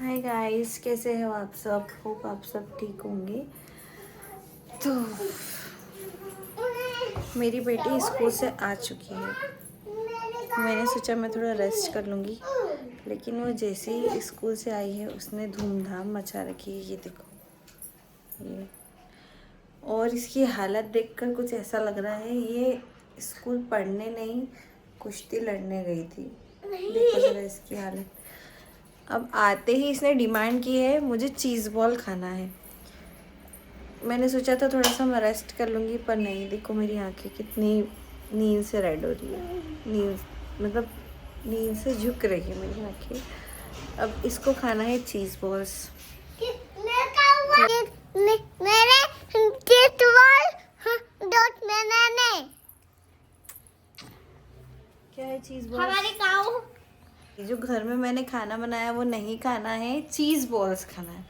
Hi guys, कैसे हो आप सब? होप आप सब ठीक होंगे। तो मेरी बेटी स्कूल से आ चुकी है। मैंने सोचा मैं थोड़ा रेस्ट कर लूँगी, लेकिन वो जैसे ही स्कूल से आई है उसने धूमधाम मचा रखी है। ये देखो ये, और इसकी हालत देखकर कुछ ऐसा लग रहा है ये स्कूल पढ़ने नहीं कुश्ती लड़ने गई थी। देखो जरा इसकी हालत। अब आते ही इसने डिमांड की है मुझे चीज़ बॉल खाना है। मैंने सोचा था थोड़ा सा मैं रेस्ट कर लूँगी, पर नहीं। देखो मेरी आंखें कितनी नींद से रेड हो रही है। नींद से झुक रही है मेरी आंखें। अब इसको खाना है चीज़ बॉल्स। क्या है चीज़ बॉल्स? हमारे काऊ जो घर में मैंने खाना बनाया वो नहीं खाना है, चीज़ बॉल्स खाना है।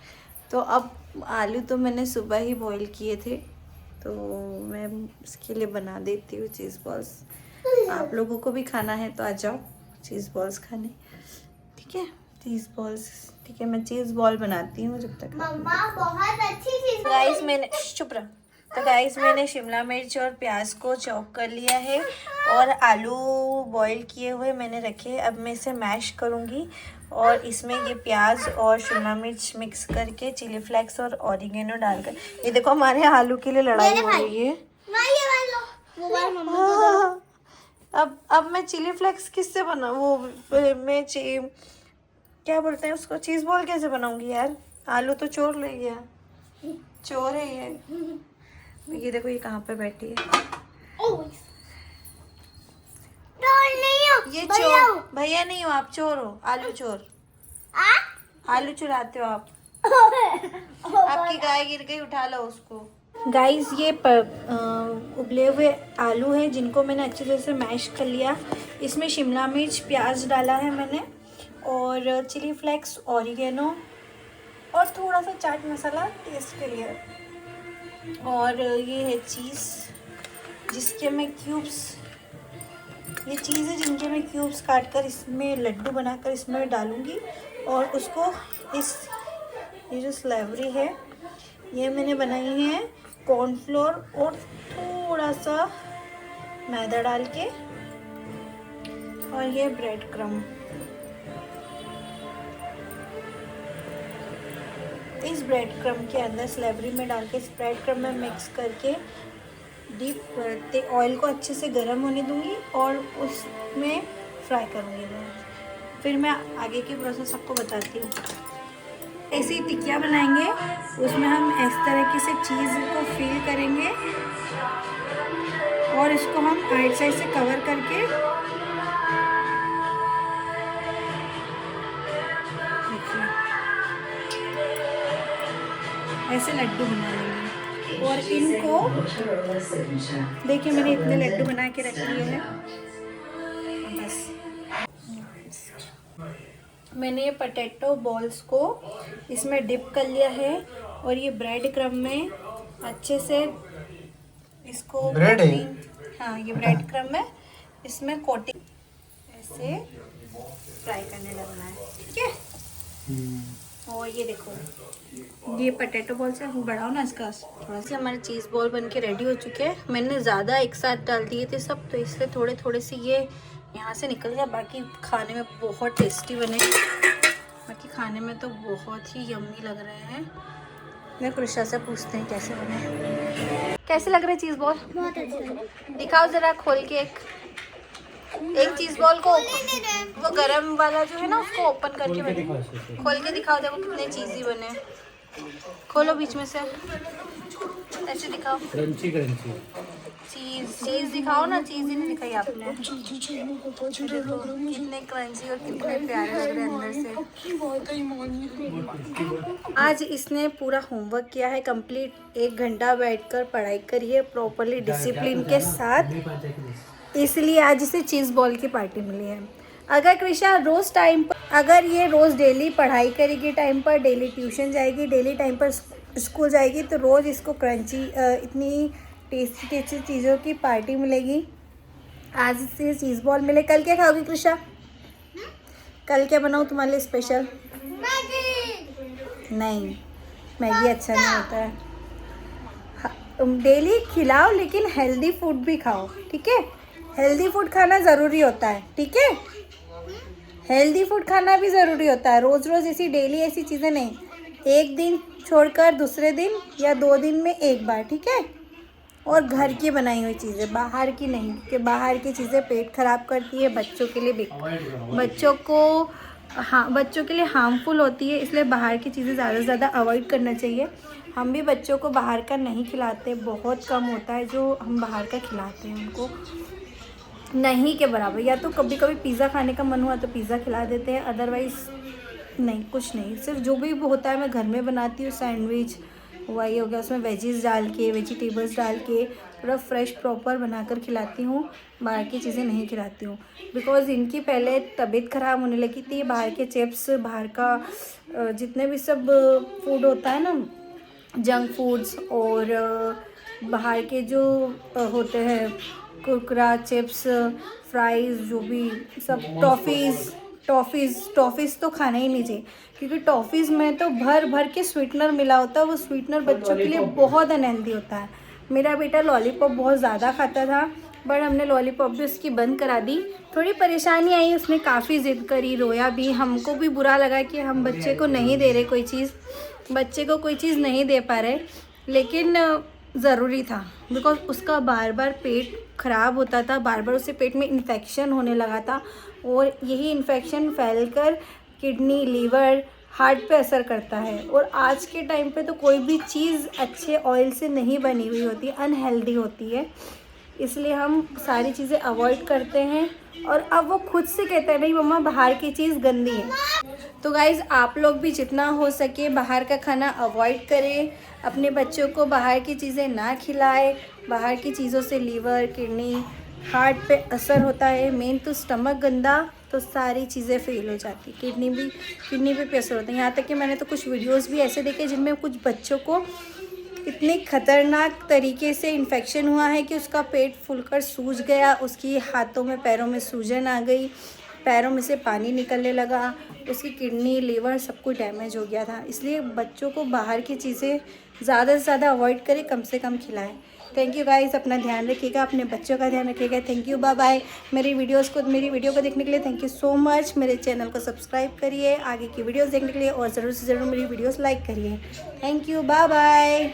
तो अब आलू तो मैंने सुबह ही बॉईल किए थे, तो मैं इसके लिए बना देती हूँ चीज़ बॉल्स। आप लोगों को भी खाना है तो आ जाओ चीज़ बॉल्स खाने। ठीक है, चीज़ बॉल्स। ठीक है, मैं चीज़ बॉल बनाती हूँ जब तक। मम्मा बहुत अच्छी चीज। गाइस मैंने चुप रहा। तो गाइस मैंने शिमला मिर्च और प्याज को चॉप कर लिया है और आलू बॉईल किए हुए मैंने रखे। अब मैं इसे मैश करूँगी और इसमें ये प्याज और शिमला मिर्च मिक्स करके चिली फ्लेक्स और ऑरिगेनो डालकर, ये देखो हमारे आलू के लिए लड़ाई हो रही है। अब मैं चिली फ्लेक्स किससे बना वो मैं क्या बोलते हैं उसको, चीज़ बॉल कैसे बनाऊंगी यार? आलू तो चोर ले गया, चोर है ये देखो ये कहाँ पे बैठी है। ये चोर भैया नहीं हो आप, चोर हो, आलू चोर। आलू चुराते हो आप। आपकी गाय गिर गई, उठा लो उसको। गाइस ये उबले हुए आलू है जिनको मैंने अच्छे तरह से मैश कर लिया। इसमें शिमला मिर्च प्याज डाला है मैंने और चिली फ्लेक्स ऑरिगेनो और थोड़ा सा चाट मसाला टेस्ट के लिए। और ये है चीज़ जिसके मैं क्यूब्स, ये चीज़ है जिनके मैं क्यूब्स काट कर इसमें लड्डू बनाकर इसमें डालूँगी और उसको ये जो स्लेवरी है ये मैंने बनाई है कॉर्नफ्लोर और थोड़ा सा मैदा डाल के, और ये ब्रेड क्रम। इस ब्रेड क्रम के अंदर स्लेवरी में डाल के इस ब्रेड क्रम में मिक्स करके डीप ऑयल को अच्छे से गर्म होने दूंगी और उसमें फ्राई करूँगी मैं। फिर मैं आगे की प्रोसेस आपको बताती हूँ। ऐसी टिकिया बनाएंगे, उसमें हम इस तरीके से चीज़ को फिल करेंगे और इसको हम राइट साइड से कवर करके ऐसे लड्डू बना लेंगे। और इनको देखिए मैंने इतने लड्डू बना के रख लिए हैं। बस मैंने ये पोटैटो बॉल्स को इसमें डिप कर लिया है और ये ब्रेड क्रम में अच्छे से इसको ब्रेड है? हाँ ये ब्रेड क्रम है, इसमें कोटिंग ऐसे फ्राई करने लगना है। ठीक है, और ये देखो ये पोटैटो बॉल्स है, बढ़ाओ ना इसका थोड़ा सा। हमारे चीज़ बॉल बन के रेडी हो चुके हैं। मैंने ज़्यादा एक साथ डाल दिए थे सब, तो इसलिए थोड़े थोड़े से ये यहाँ से निकल गया। बाकी खाने में बहुत टेस्टी बने, बाकी खाने में तो बहुत ही यम्मी लग रहे हैं। मैं कृषा से पूछते हैं कैसे बने। कैसे लग रहे चीज़ बॉल? बहुत अच्छा। दिखाओ ज़रा खोल के। एक चीज़ बॉल को वो गरम वाला जो है ना उसको ओपन करके बने, खोल के दिखाओ। देखो कितने चीज़ी बने। खोलो बीच में से, ऐसे दिखाओ। क्रंची क्रंची चीज़ दिखाओ ना, चीज़ ही नहीं दिखाई आपने। देखो कितने क्रंची और कितने प्यारे लग रहे हैं अंदर से। आज इसने पूरा होमवर्क किया है कंप्लीट। 1 घंटा बैठकर पढ़ाई करी है प्रॉपरली डिसिप्लिन के साथ, इसलिए आज इसे चीज़ बॉल की पार्टी मिली है। अगर कृषा रोज़ टाइम पर, अगर ये रोज़ डेली पढ़ाई करेगी टाइम पर, डेली ट्यूशन जाएगी, डेली टाइम पर स्कूल जाएगी, तो रोज़ इसको क्रंची इतनी टेस्टी टेस्टी चीज़ों की पार्टी मिलेगी। आज इसे चीज़ बॉल मिले। कल क्या खाओगी कृषा? कल क्या बनाऊँ तुम्हारे लिए स्पेशल? नहीं, मैगी अच्छा नहीं होता है। डेली खिलाओ लेकिन हेल्दी फूड भी खाओ, ठीक है? हेल्दी फूड खाना ज़रूरी होता है, ठीक है? हेल्दी फूड खाना भी ज़रूरी होता है। रोज़ रोज़ ऐसी डेली ऐसी चीज़ें नहीं, एक दिन छोड़कर दूसरे दिन या 2 दिन में एक बार, ठीक है? और घर की बनाई हुई चीज़ें, बाहर की नहीं, क्योंकि बाहर की चीज़ें पेट ख़राब करती है, बच्चों के लिए बच्चों के लिए हार्मफुल होती है, इसलिए बाहर की चीज़ें ज़्यादा से ज़्यादा अवॉइड करना चाहिए। हम भी बच्चों को बाहर का नहीं खिलाते, बहुत कम होता है जो हम बाहर का खिलाते हैं उनको, नहीं के बराबर। या तो कभी कभी पिज़्ज़ा खाने का मन हुआ तो पिज़्ज़ा खिला देते हैं, अदरवाइज़ नहीं, कुछ नहीं। सिर्फ जो भी होता है मैं घर में बनाती हूँ, सैंडविच वही हो गया, उसमें वेजिटेबल्स डाल के पूरा फ्रेश प्रॉपर बनाकर खिलाती हूँ। बाहर की चीज़ें नहीं खिलाती हूँ, बिकॉज़ इनकी पहले तबीयत ख़राब होने लगी थी। बाहर के चिप्स, बाहर का जितने भी सब फूड होता है ना, जंक फूड्स, और बाहर के जो होते हैं कुरकुरा, चिप्स, फ्राइज़, जो भी सब, टॉफ़ीज़ तो खाना ही नहीं चाहिए, क्योंकि टॉफ़ीज़ में तो भर भर के स्वीटनर मिला होता है। वो स्वीटनर बच्चों के लिए बहुत अनहेल्दी होता है। मेरा बेटा लॉलीपॉप बहुत ज़्यादा खाता था, बट हमने लॉलीपॉप भी उसकी बंद करा दी। थोड़ी परेशानी आई, उसने काफ़ी ज़िद करी, रोया भी। हमको भी बुरा लगा कि हम बच्चे को नहीं दे रहे कोई चीज़ नहीं दे पा रहे, लेकिन ज़रूरी था, बिकॉज़ उसका बार बार पेट ख़राब होता था, बार बार उससे पेट में इन्फेक्शन होने लगा था, और यही इन्फेक्शन फैलकर किडनी, लीवर, हार्ट पे असर करता है। और आज के टाइम पे तो कोई भी चीज़ अच्छे ऑयल से नहीं बनी हुई होती, अनहेल्दी होती है, इसलिए हम सारी चीज़ें अवॉइड करते हैं। और अब वो खुद से कहते हैं नहीं मम्मा बाहर की चीज़ गंदी है। तो गाइज़, आप लोग भी जितना हो सके बाहर का खाना अवॉइड करें, अपने बच्चों को बाहर की चीज़ें ना खिलाएं। बाहर की चीज़ों से लीवर, किडनी, हार्ट पे असर होता है। मेन तो स्टमक गंदा तो सारी चीज़ें फेल हो जाती, किडनी पे असर होता है। यहाँ तक कि मैंने तो कुछ वीडियोस भी ऐसे देखे जिनमें कुछ बच्चों को इतने ख़तरनाक तरीके से इन्फेक्शन हुआ है कि उसका पेट फूलकर सूज गया, उसकी हाथों में पैरों में सूजन आ गई, पैरों में से पानी निकलने लगा, उसकी किडनी, लीवर सब कुछ डैमेज हो गया था। इसलिए बच्चों को बाहर की चीज़ें ज़्यादा से ज़्यादा अवॉइड करें, कम से कम खिलाएं। थैंक यू गाइस, अपना ध्यान रखिएगा, अपने बच्चों का ध्यान रखिएगा। Thank you, bye bye. मेरी वीडियो को देखने के लिए थैंक यू सो मच। मेरे चैनल को सब्सक्राइब करिए आगे की वीडियोस देखने के लिए, और ज़रूर से ज़रूर मेरी वीडियोस लाइक करिए। Thank you, bye bye.